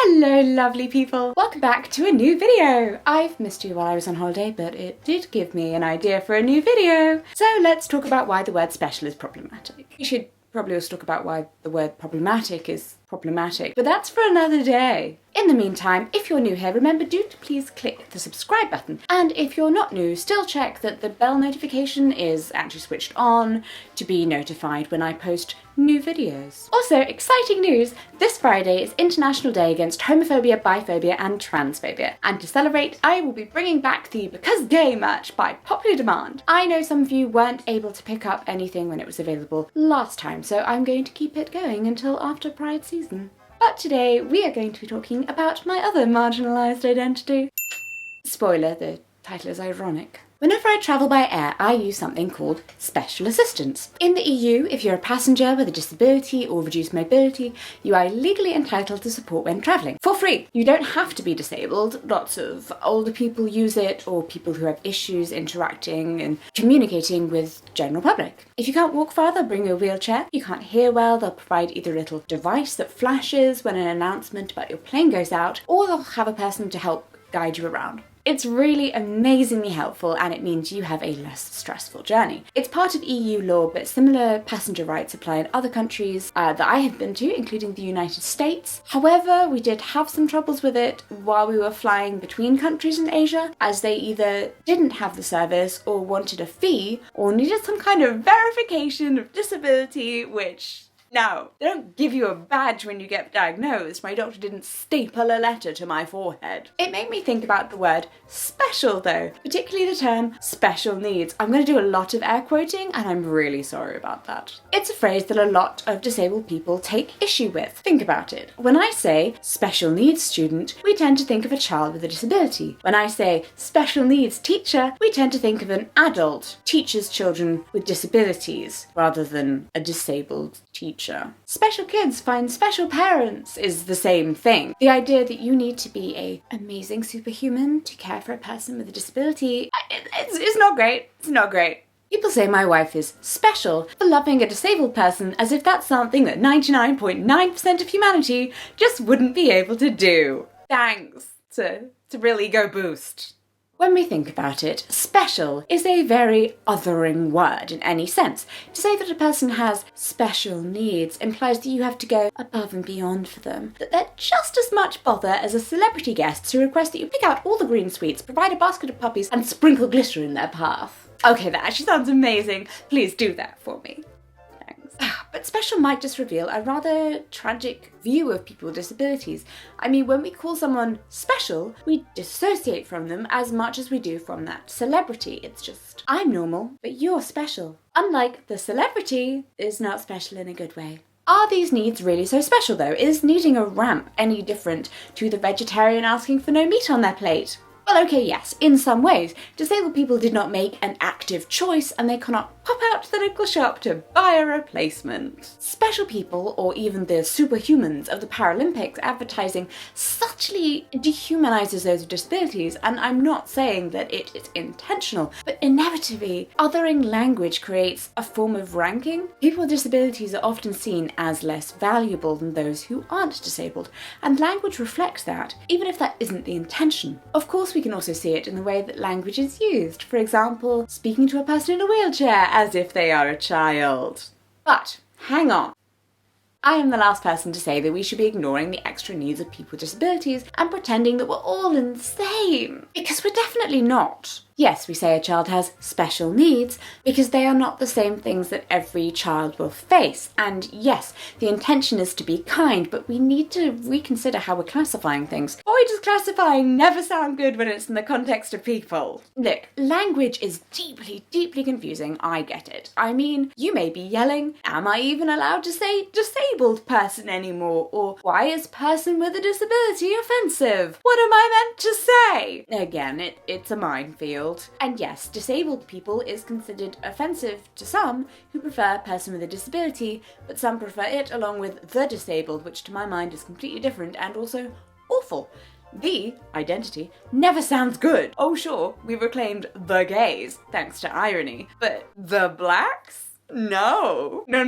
Hello lovely people! Welcome back to a new video! I've missed you while I was on holiday, but it did give me an idea for a new video. So let's talk about why the word special is problematic. We should probably also talk about why the word problematic is problematic, but that's for another day. In the meantime, if you're new here, remember to please click the subscribe button. And if you're not new, still check that the bell notification is actually switched on to be notified when I post new videos. Also, exciting news! This Friday is International Day Against Homophobia, Biphobia and Transphobia. And to celebrate, I will be bringing back the Because Gay merch by popular demand. I know some of you weren't able to pick up anything when it was available last time, so I'm going to keep it going until after Pride season. But today we are going to be talking about my other marginalised identity. Spoiler, the title is ironic. Whenever I travel by air, I use something called special assistance. In the EU, if you're a passenger with a disability or reduced mobility, you are legally entitled to support when travelling. For free! You don't have to be disabled. Lots of older people use it, or people who have issues interacting and communicating with the general public. If you can't walk far, they'll bring you a wheelchair. You can't hear well, they'll provide either a little device that flashes when an announcement about your plane goes out, or they'll have a person to help guide you around. It's really amazingly helpful, and it means you have a less stressful journey. It's part of EU law, but similar passenger rights apply in other countries that I have been to, including the United States. However, we did have some troubles with it while we were flying between countries in Asia, as they either didn't have the service or wanted a fee or needed some kind of verification of disability, which... No, they don't give you a badge when you get diagnosed. My doctor didn't staple a letter to my forehead. It made me think about the word special though, particularly the term special needs. I'm going to do a lot of air quoting and I'm really sorry about that. It's a phrase that a lot of disabled people take issue with. Think about it. When I say special needs student, we tend to think of a child with a disability. When I say special needs teacher, we tend to think of an adult teaches children with disabilities rather than a disabled teacher. Special kids find special parents is the same thing. The idea that you need to be an amazing superhuman to care for a person with a disability, it's not great. It's not great. People say my wife is special for loving a disabled person as if that's something that 99.9% of humanity just wouldn't be able to do. Thanks to really go boost. When we think about it, special is a very othering word in any sense. To say that a person has special needs implies that you have to go above and beyond for them. That they're just as much bother as a celebrity guest who requests that you pick out all the green sweets, provide a basket of puppies, and sprinkle glitter in their path. Okay, that actually sounds amazing. Please do that for me. But special might just reveal a rather tragic view of people with disabilities. I mean, when we call someone special, we dissociate from them as much as we do from that celebrity. It's just, I'm normal, but you're special. Unlike the celebrity is not special in a good way. Are these needs really so special though? Is needing a ramp any different to the vegetarian asking for no meat on their plate? Well, okay, yes, in some ways. Disabled people did not make an active choice and they cannot pop out to the local shop to buy a replacement. Special people, or even the superhumans of the Paralympics advertising, subtly dehumanises those with disabilities, and I'm not saying that it is intentional, but inevitably, othering language creates a form of ranking. People with disabilities are often seen as less valuable than those who aren't disabled, and language reflects that, even if that isn't the intention. Of course, we can also see it in the way that language is used. For example, speaking to a person in a wheelchair as if they are a child. But, hang on. I am the last person to say that we should be ignoring the extra needs of people with disabilities and pretending that we're all insane. Because we're definitely not. Yes, we say a child has special needs because they are not the same things that every child will face. And yes, the intention is to be kind, but we need to reconsider how we're classifying things. Boy, does classifying never sound good when it's in the context of people. Look, language is deeply, deeply confusing. I get it. I mean, you may be yelling, am I even allowed to say disabled person anymore? Or why is person with a disability offensive? What am I meant to say? Again, it's a minefield. And yes, disabled people is considered offensive to some who prefer person with a disability, but some prefer it along with the disabled, which to my mind is completely different and also awful. The identity never sounds good. Oh sure, we reclaimed the gays, thanks to irony, but the blacks? No. No,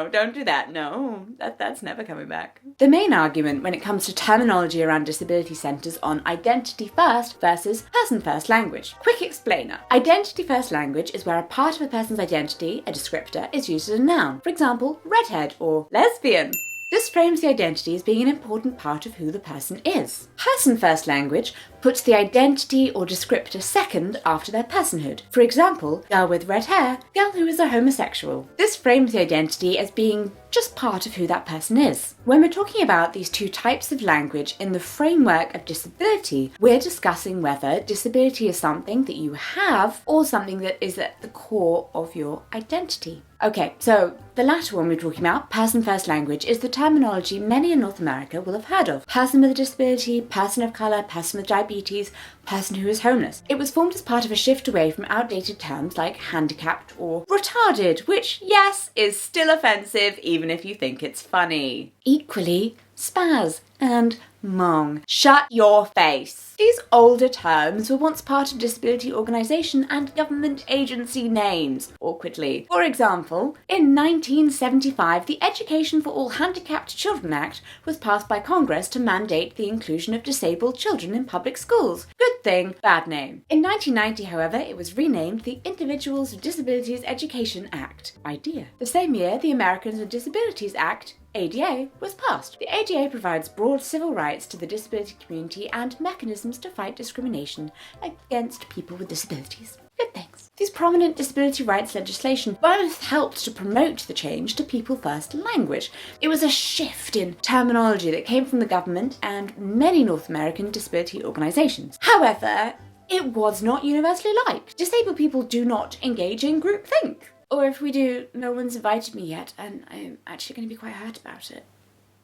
don't do that. No, that's never coming back. The main argument when it comes to terminology around disability centres on identity first versus person first language. Quick explainer. Identity first language is where a part of a person's identity, a descriptor, is used as a noun. For example, redhead or lesbian. This frames the identity as being an important part of who the person is. Person-first language puts the identity or descriptor second after their personhood. For example, girl with red hair, girl who is a homosexual. This frames the identity as being just part of who that person is. When we're talking about these two types of language in the framework of disability, we're discussing whether disability is something that you have or something that is at the core of your identity. Okay, so the latter one we're talking about, person-first language, is the terminology many in North America will have heard of. Person with a disability, person of colour, person with diabetes, person who is homeless. It was formed as part of a shift away from outdated terms like handicapped or retarded, which, yes, is still offensive even if you think it's funny. Equally, spaz and mong. Shut your face. These older terms were once part of disability organisation and government agency names, awkwardly. For example, in 1975, the Education for All Handicapped Children Act was passed by Congress to mandate the inclusion of disabled children in public schools. Good thing, bad name. In 1990, however, it was renamed the Individuals with Disabilities Education Act, IDEA. The same year, the Americans with Disabilities Act, ADA, was passed. The ADA provides broad civil rights to the disability community and mechanisms to fight discrimination against people with disabilities. Good things. These prominent disability rights legislation both helped to promote the change to people-first language. It was a shift in terminology that came from the government and many North American disability organisations. However, it was not universally liked. Disabled people do not engage in groupthink. Or if we do, no one's invited me yet, and I'm actually going to be quite hurt about it.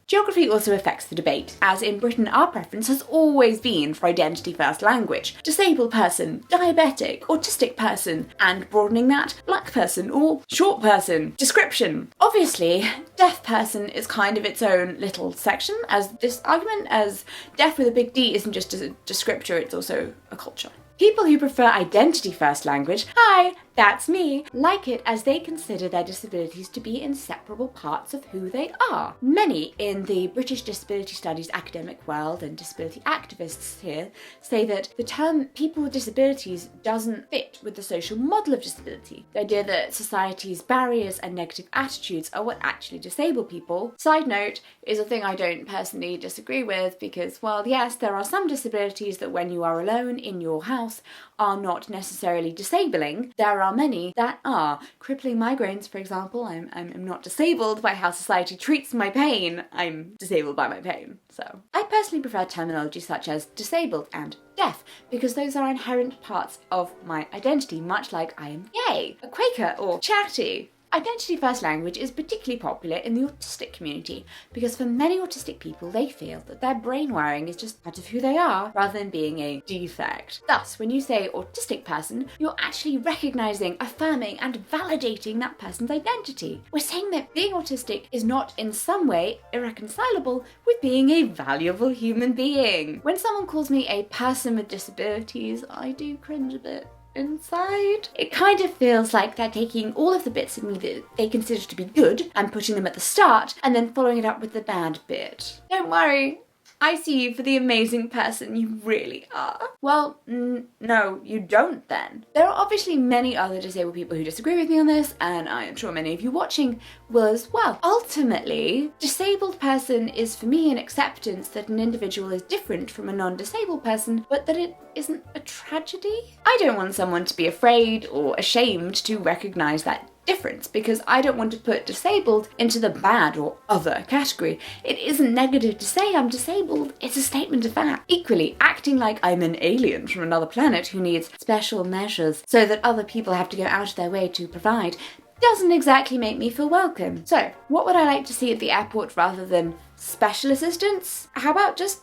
Geography also affects the debate, as in Britain our preference has always been for identity-first language. Disabled person, diabetic, autistic person, and broadening that, black person or short person. Description. Obviously, deaf person is kind of its own little section, as this argument as deaf with a big D isn't just a descriptor, it's also a culture. People who prefer identity-first language, hi, that's me, like it as they consider their disabilities to be inseparable parts of who they are. Many in the British disability studies academic world and disability activists here say that the term people with disabilities doesn't fit with the social model of disability. The idea that society's barriers and negative attitudes are what actually disable people, side note, is a thing I don't personally disagree with because, while yes, there are some disabilities that when you are alone in your house are not necessarily disabling, there are many that are. Crippling migraines, for example, I'm not disabled by how society treats my pain, I'm disabled by my pain. So I personally prefer terminology such as disabled and deaf because those are inherent parts of my identity, much like I am gay, a Quaker, or chatty. Identity-first language is particularly popular in the autistic community because for many autistic people they feel that their brain wiring is just part of who they are rather than being a defect. Thus, when you say autistic person, you're actually recognising, affirming and validating that person's identity. We're saying that being autistic is not in some way irreconcilable with being a valuable human being. When someone calls me a person with disabilities, I do cringe a bit inside. It kind of feels like they're taking all of the bits of me that they consider to be good and putting them at the start and then following it up with the bad bit. Don't worry, I see you for the amazing person you really are. Well, no, you don't then. There are obviously many other disabled people who disagree with me on this, and I am sure many of you watching will as well. Ultimately, disabled person is for me an acceptance that an individual is different from a non-disabled person, but that it isn't a tragedy. I don't want someone to be afraid or ashamed to recognise that difference because I don't want to put disabled into the bad or other category. It isn't negative to say I'm disabled, it's a statement of fact. Equally, acting like I'm an alien from another planet who needs special measures so that other people have to go out of their way to provide doesn't exactly make me feel welcome. So, what would I like to see at the airport rather than special assistance? How about just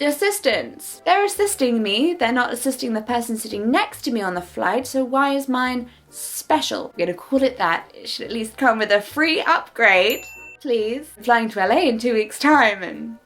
assistance? They're assisting me, they're not assisting the person sitting next to me on the flight, so why is mine special? I'm gonna call it that. It should at least come with a free upgrade, please. I'm flying to LA in 2 weeks' time, and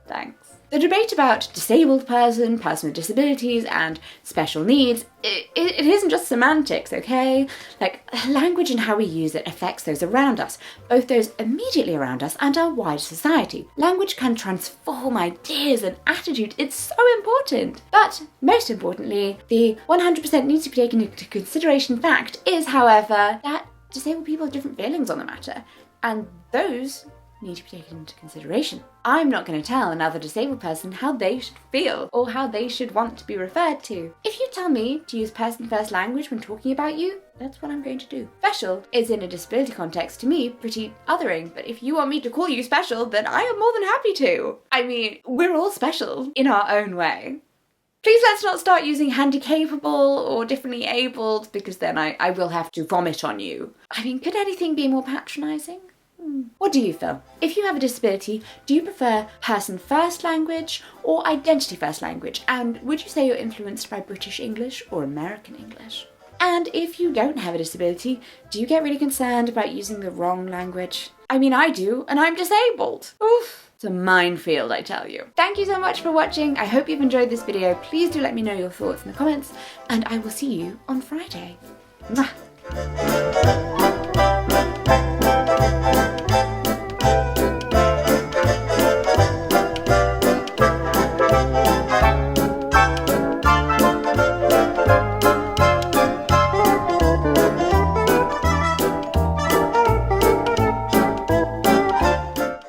thanks. The debate about disabled person, person with disabilities, and special needs, it isn't just semantics, okay? Like, language and how we use it affects those around us, both those immediately around us and our wider society. Language can transform ideas and attitudes. It's so important. But most importantly, the 100% needs to be taken into consideration fact is, however, that disabled people have different feelings on the matter, and those need to be taken into consideration. I'm not going to tell another disabled person how they should feel or how they should want to be referred to. If you tell me to use person first language when talking about you, that's what I'm going to do. Special is, in a disability context, to me, pretty othering, but if you want me to call you special, then I am more than happy to. I mean, we're all special in our own way. Please let's not start using handy-capable or differently abled, because then I will have to vomit on you. I mean, could anything be more patronising? What do you feel? If you have a disability, do you prefer person first language or identity first language? And would you say you're influenced by British English or American English? And if you don't have a disability, do you get really concerned about using the wrong language? I mean, I do, and I'm disabled. Oof. It's a minefield, I tell you. Thank you so much for watching. I hope you've enjoyed this video. Please do let me know your thoughts in the comments, and I will see you on Friday. Mwah.